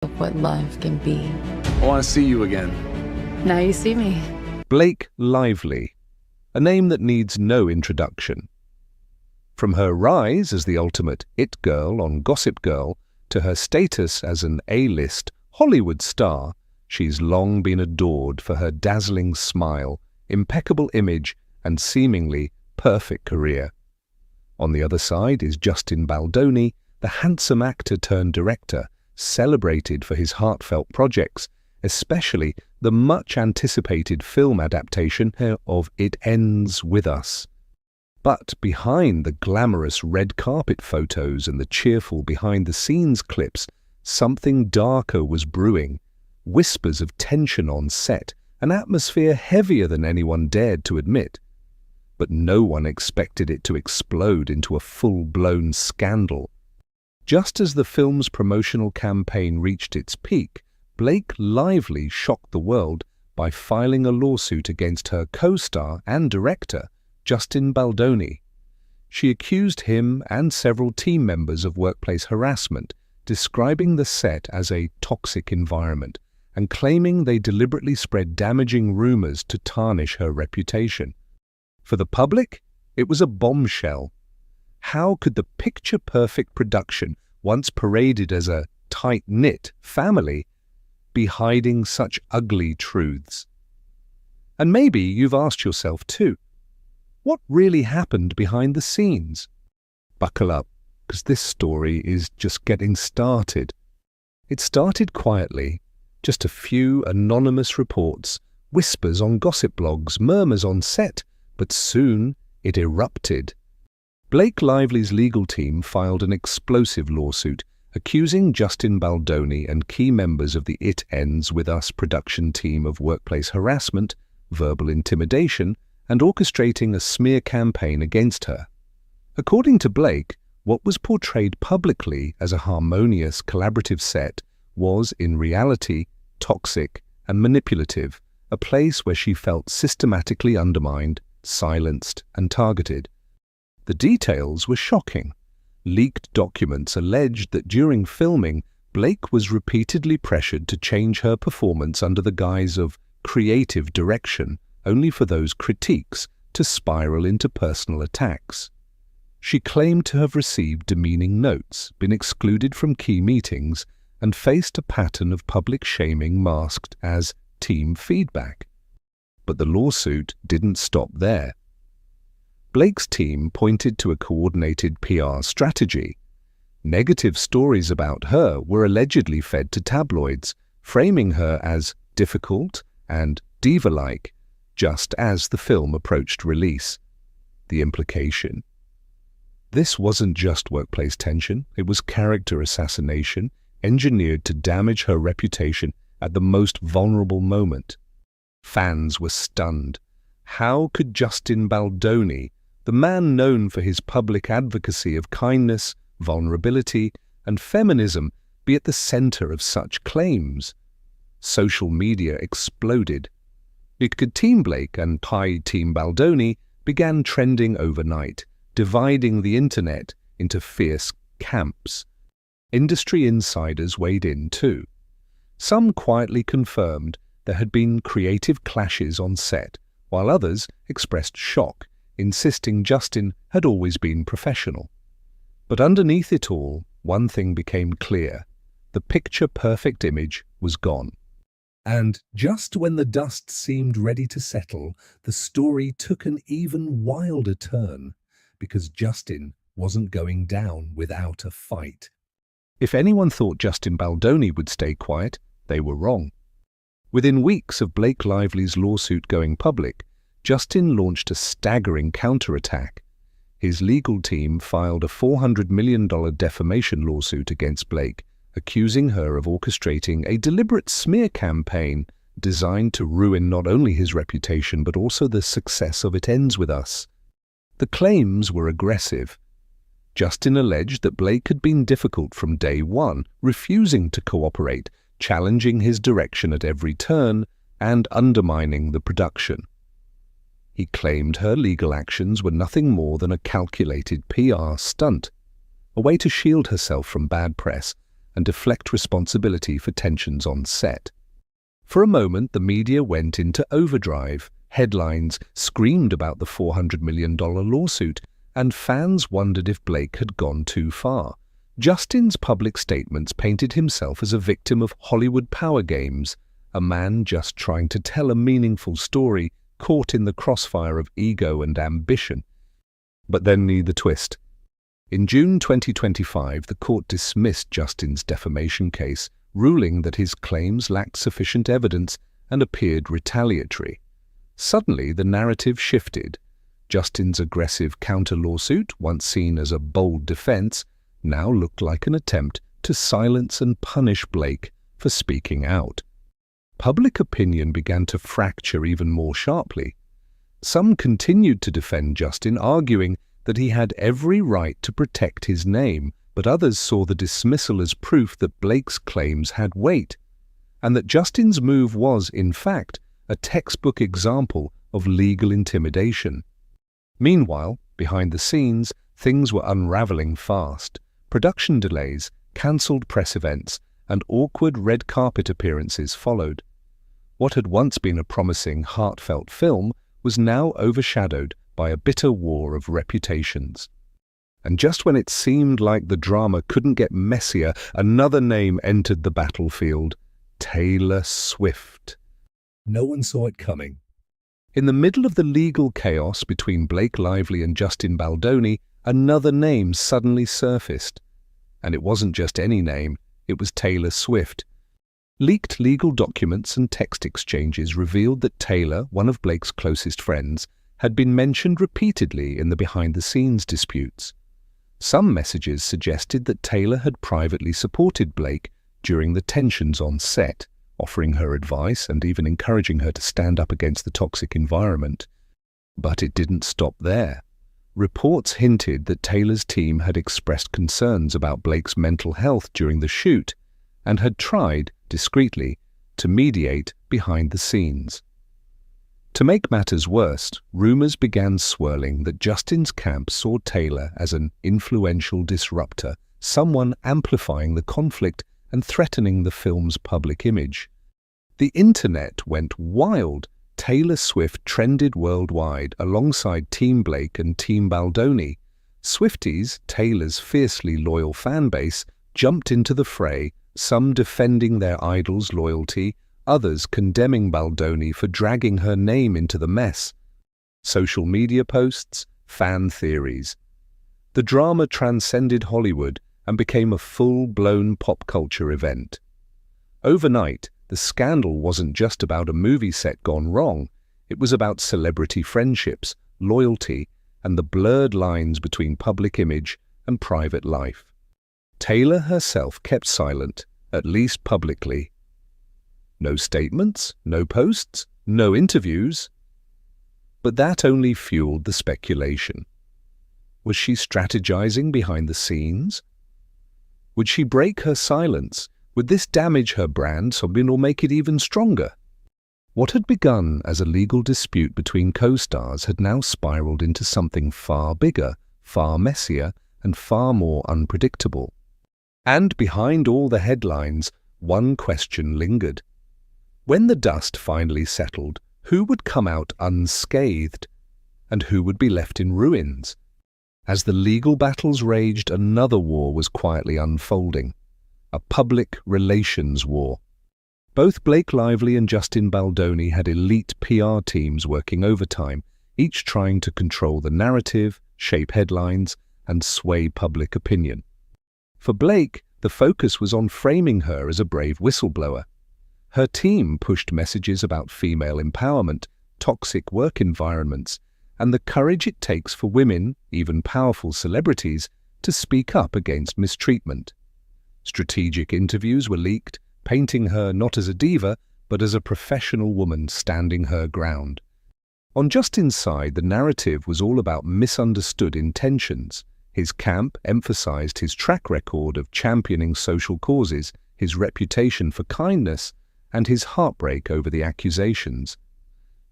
of what love can be. I want to see you again. Now you see me. Blake Lively, a name that needs no introduction. From her rise as the ultimate it girl on Gossip Girl to her status as an A-list Hollywood star, she's long been adored for her dazzling smile, impeccable image, and seemingly perfect career. On the other side is Justin Baldoni, the handsome actor turned director, celebrated for his heartfelt projects, especially the much-anticipated film adaptation of It Ends With Us. But behind the glamorous red carpet photos and the cheerful behind-the-scenes clips, something darker was brewing. Whispers of tension on set, an atmosphere heavier than anyone dared to admit. But no one expected it to explode into a full-blown scandal. Just as the film's promotional campaign reached its peak, Blake Lively shocked the world by filing a lawsuit against her co-star and director, Justin Baldoni. She accused him and several team members of workplace harassment, describing the set as a toxic environment and claiming they deliberately spread damaging rumors to tarnish her reputation. For the public, it was a bombshell. How could the picture-perfect production, once paraded as a tight-knit family, be hiding such ugly truths? And maybe you've asked yourself too, what really happened behind the scenes? Buckle up, because this story is just getting started. It started quietly, just a few anonymous reports, whispers on gossip blogs, murmurs on set, but soon it erupted. Blake Lively's legal team filed an explosive lawsuit accusing Justin Baldoni and key members of the It Ends With Us production team of workplace harassment, verbal intimidation, and orchestrating a smear campaign against her. According to Blake, what was portrayed publicly as a harmonious, collaborative set was, in reality, toxic and manipulative, a place where she felt systematically undermined, silenced, and targeted. The details were shocking. Leaked documents alleged that during filming, Blake was repeatedly pressured to change her performance under the guise of creative direction, only for those critiques to spiral into personal attacks. She claimed to have received demeaning notes, been excluded from key meetings, and faced a pattern of public shaming masked as team feedback. But the lawsuit didn't stop there. Blake's team pointed to a coordinated PR strategy. Negative stories about her were allegedly fed to tabloids, framing her as difficult and diva-like, just as the film approached release. The implication? This wasn't just workplace tension, it was character assassination, engineered to damage her reputation at the most vulnerable moment. Fans were stunned. How could Justin Baldoni, the man known for his public advocacy of kindness, vulnerability, and feminism, be at the center of such claims? Social media exploded. Team Blake and Team Baldoni began trending overnight, dividing the internet into fierce camps. Industry insiders weighed in too. Some quietly confirmed there had been creative clashes on set, while others expressed shock, insisting Justin had always been professional. But underneath it all, one thing became clear. The picture-perfect image was gone. And just when the dust seemed ready to settle, the story took an even wilder turn, because Justin wasn't going down without a fight. If anyone thought Justin Baldoni would stay quiet, they were wrong. Within weeks of Blake Lively's lawsuit going public, Justin launched a staggering counterattack. His legal team filed a $400 million defamation lawsuit against Blake, accusing her of orchestrating a deliberate smear campaign designed to ruin not only his reputation but also the success of It Ends With Us. The claims were aggressive. Justin alleged that Blake had been difficult from day one, refusing to cooperate, challenging his direction at every turn, and undermining the production. He claimed her legal actions were nothing more than a calculated PR stunt, a way to shield herself from bad press and deflect responsibility for tensions on set. For a moment, the media went into overdrive. Headlines screamed about the $400 million lawsuit, and fans wondered if Blake had gone too far. Justin's public statements painted himself as a victim of Hollywood power games, a man just trying to tell a meaningful story, caught in the crossfire of ego and ambition. But then the twist. In June 2025, the court dismissed Justin's defamation case, ruling that his claims lacked sufficient evidence and appeared retaliatory. Suddenly, the narrative shifted. Justin's aggressive counter-lawsuit, once seen as a bold defense, now looked like an attempt to silence and punish Blake for speaking out. Public opinion began to fracture even more sharply. Some continued to defend Justin, arguing that he had every right to protect his name, but others saw the dismissal as proof that Blake's claims had weight, and that Justin's move was, in fact, a textbook example of legal intimidation. Meanwhile, behind the scenes, things were unraveling fast. Production delays, cancelled press events, and awkward red carpet appearances followed. What had once been a promising, heartfelt film was now overshadowed by a bitter war of reputations. And just when it seemed like the drama couldn't get messier, another name entered the battlefield: Taylor Swift. No one saw it coming. In the middle of the legal chaos between Blake Lively and Justin Baldoni, another name suddenly surfaced. And it wasn't just any name, it was Taylor Swift. Leaked legal documents and text exchanges revealed that Taylor, one of Blake's closest friends, had been mentioned repeatedly in the behind-the-scenes disputes. Some messages suggested that Taylor had privately supported Blake during the tensions on set, offering her advice and even encouraging her to stand up against the toxic environment. But it didn't stop there. Reports hinted that Taylor's team had expressed concerns about Blake's mental health during the shoot and had tried, discreetly, to mediate behind the scenes. To make matters worse, rumors began swirling that Justin's camp saw Taylor as an influential disruptor, someone amplifying the conflict and threatening the film's public image. The internet went wild. Taylor Swift trended worldwide alongside Team Blake and Team Baldoni. Swifties, Taylor's fiercely loyal fan base, jumped into the fray, some defending their idol's loyalty, others condemning Baldoni for dragging her name into the mess. Social media posts, fan theories. The drama transcended Hollywood and became a full-blown pop culture event. Overnight, the scandal wasn't just about a movie set gone wrong. It was about celebrity friendships, loyalty, and the blurred lines between public image and private life. Taylor herself kept silent, at least publicly. No statements, no posts, no interviews. But that only fueled the speculation. Was she strategizing behind the scenes? Would she break her silence? Would this damage her brand or make it even stronger? What had begun as a legal dispute between co-stars had now spiraled into something far bigger, far messier, and far more unpredictable. And behind all the headlines, one question lingered. When the dust finally settled, who would come out unscathed, and who would be left in ruins? As the legal battles raged, another war was quietly unfolding, a public relations war. Both Blake Lively and Justin Baldoni had elite PR teams working overtime, each trying to control the narrative, shape headlines, and sway public opinion. For Blake, the focus was on framing her as a brave whistleblower. Her team pushed messages about female empowerment, toxic work environments, and the courage it takes for women, even powerful celebrities, to speak up against mistreatment. Strategic interviews were leaked, painting her not as a diva, but as a professional woman standing her ground. On Justin's side, the narrative was all about misunderstood intentions. His camp emphasized his track record of championing social causes, his reputation for kindness, and his heartbreak over the accusations.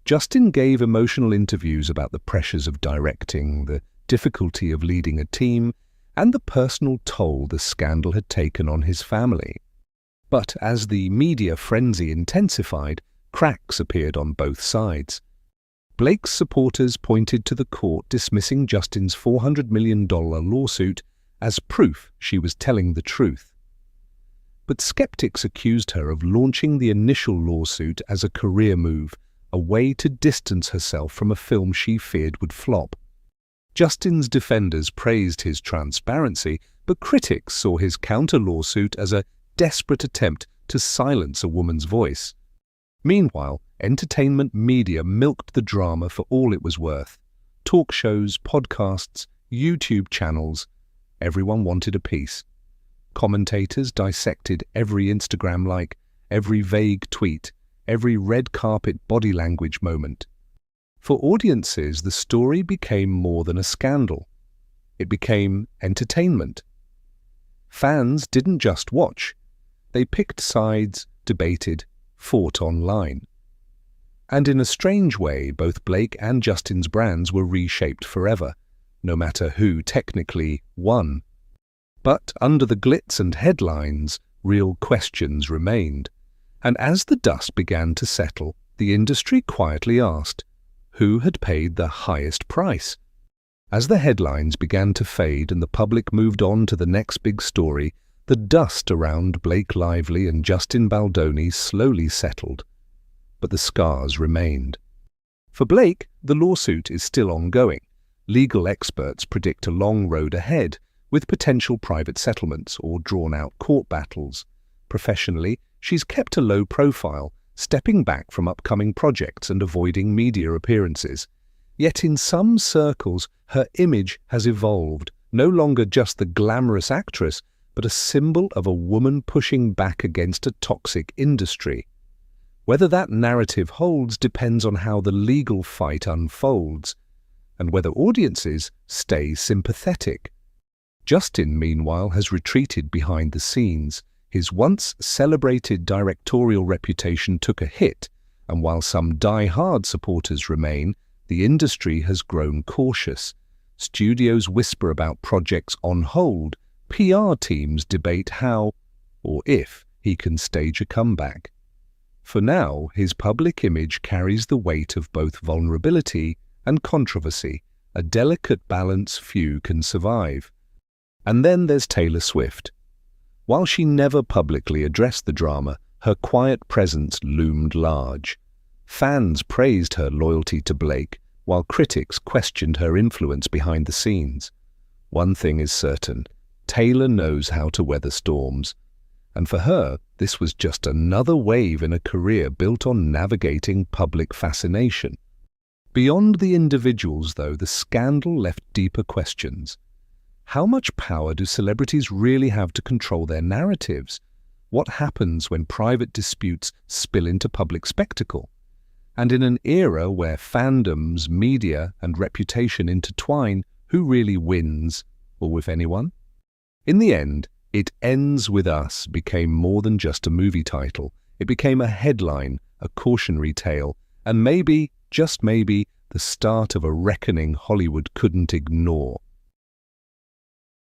Justin gave emotional interviews about the pressures of directing, the difficulty of leading a team, and the personal toll the scandal had taken on his family. But as the media frenzy intensified, cracks appeared on both sides. Blake's supporters pointed to the court dismissing Justin's $400 million lawsuit as proof she was telling the truth. But skeptics accused her of launching the initial lawsuit as a career move, a way to distance herself from a film she feared would flop. Justin's defenders praised his transparency, but critics saw his counter-lawsuit as a desperate attempt to silence a woman's voice. Meanwhile, entertainment media milked the drama for all it was worth. Talk shows, podcasts, YouTube channels, everyone wanted a piece. Commentators dissected every Instagram like, every vague tweet, every red carpet body language moment. For audiences, the story became more than a scandal. It became entertainment. Fans didn't just watch. They picked sides, debated, fought online. And in a strange way, both Blake and Justin's brands were reshaped forever, no matter who technically won. But under the glitz and headlines, real questions remained. And as the dust began to settle, the industry quietly asked, who had paid the highest price? As the headlines began to fade and the public moved on to the next big story, the dust around Blake Lively and Justin Baldoni slowly settled. But the scars remained. For Blake, the lawsuit is still ongoing. Legal experts predict a long road ahead, with potential private settlements or drawn-out court battles. Professionally, she's kept a low profile, stepping back from upcoming projects and avoiding media appearances. Yet in some circles, her image has evolved, no longer just the glamorous actress, but a symbol of a woman pushing back against a toxic industry. Whether that narrative holds depends on how the legal fight unfolds, and whether audiences stay sympathetic. Justin, meanwhile, has retreated behind the scenes. His once celebrated directorial reputation took a hit, and while some die-hard supporters remain, the industry has grown cautious. Studios whisper about projects on hold. PR teams debate how, or if, he can stage a comeback. For now, his public image carries the weight of both vulnerability and controversy, a delicate balance few can survive. And then there's Taylor Swift. While she never publicly addressed the drama, her quiet presence loomed large. Fans praised her loyalty to Blake, while critics questioned her influence behind the scenes. One thing is certain, Taylor knows how to weather storms. And for her, this was just another wave in a career built on navigating public fascination. Beyond the individuals, though, the scandal left deeper questions. How much power do celebrities really have to control their narratives? What happens when private disputes spill into public spectacle? And in an era where fandoms, media, and reputation intertwine, who really wins, or if anyone? In the end, It Ends With Us became more than just a movie title. It became a headline, a cautionary tale, and maybe, just maybe, the start of a reckoning Hollywood couldn't ignore.